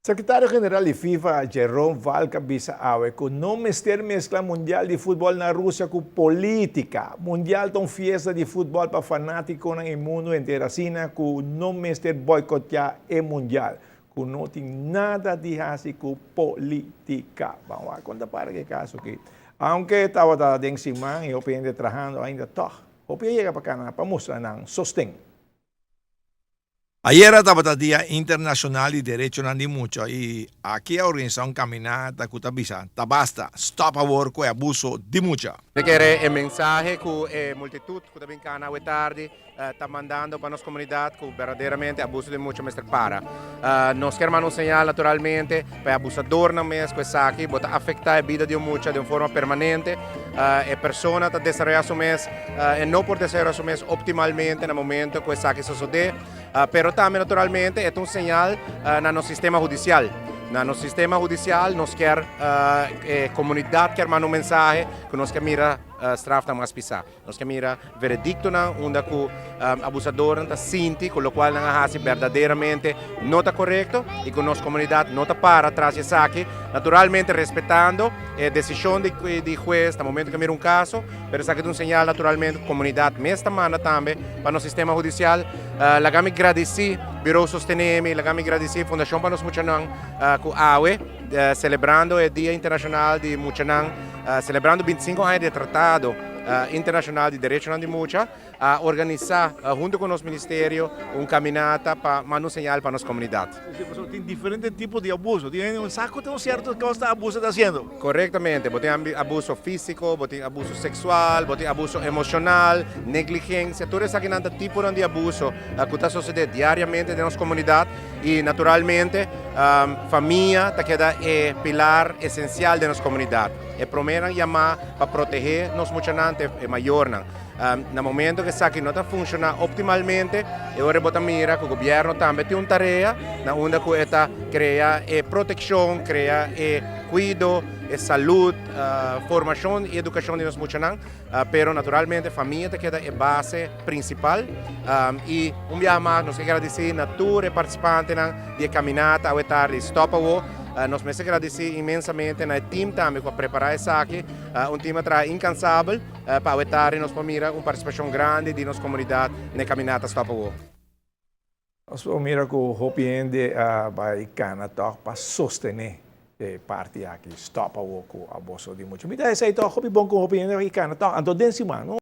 Secretário General de FIFA, Jerome Valcabisa awe que não mestre mescla mundial de futebol na Rússia com política. Mundial tão fiesta de futebol para fanático no mundo inteiro, assim que não mestre boicotear o mundial. Que não tem nada de fazer com política. Vamos lá, conta para que caso aqui. Aunque estava dentro de semana e eu penso trabalhando ainda, eu penso chegar para cá para mostrar não sostém. Ayer estaba el Día Internacional de Derechos de Mucho y aquí la organización Caminata Kutabisa, basta, stop aborto e abuso de mucha. Quero mensagem que a multitud que também cana hoje tarde está mandando para nossa comunidade que verdadeiramente abuso de muito mestre para. Nós queremos um sinal naturalmente para abusador não mesmo que aqui, bota afetar a vida de muita de uma forma permanente. A pessoa está desarrollando mês e não por desarrollar mês optimalmente no momento que isso aqui sucede, pero também naturalmente é um sinal no nosso sistema judicial. No sistema judicial, nós quer a comunidade quer mandar mensagem que nós quer mira straf na mais pisar. Nós quer mira veredicto na onde o abusador está sente, com o qual não é verdadeiramente não está correto e que nossa comunidade não está para atrás disso aqui, naturalmente respeitando a decisão de juiz no momento que mira caso, mas isso aqui é sinal naturalmente que a comunidade mesmo manda também para o sistema judicial. Lagami agradeci, Bureau Sostenemi, lagami agradeci Fundação para nós Muchanang, com AWE, celebrando o Dia Internacional de Muchanang, celebrando 25 anos de Tratado Internacional de Direitos de Mucha, a organizar, junto com o nosso Ministério, caminata para mandar sinal para a nossa comunidade. Tem diferentes tipos de abuso. Tem um saco, tem um certo que o abuso está fazendo. Corretamente, tem abuso físico, tem abuso sexual, tem abuso emocional, negligência, todo esse tipo de abuso que está sucedendo diariamente na nossa comunidade e, naturalmente, a família é pilar essencial da nossa comunidade. É primeiro chamar para proteger nos muchanantes é maior. No momento que isso aqui não está funcionando optimalmente, eu reboto mira que o governo também tem uma tarefa na onde está criar proteção, criar cuidado, saúde, formação e educação de nós muchanan, pero naturalmente a família é a base principal e mais nós queremos agradecer a todos os participantes de Caminata a tarde Stop Awo. Nós mesmos agradecemos imensamente ao time também para preparar isso aqui, time incansável para evitar nós mira uma participação grande de nossa comunidade na Caminata Stop Awo. Nós mira que o Hopiende vai Canadá para sostener parte aqui, Stop Awo com abuso de muito. Me dá esse aí, Hopi bom com o Hopiende aqui Canadá, ando dentro de semana.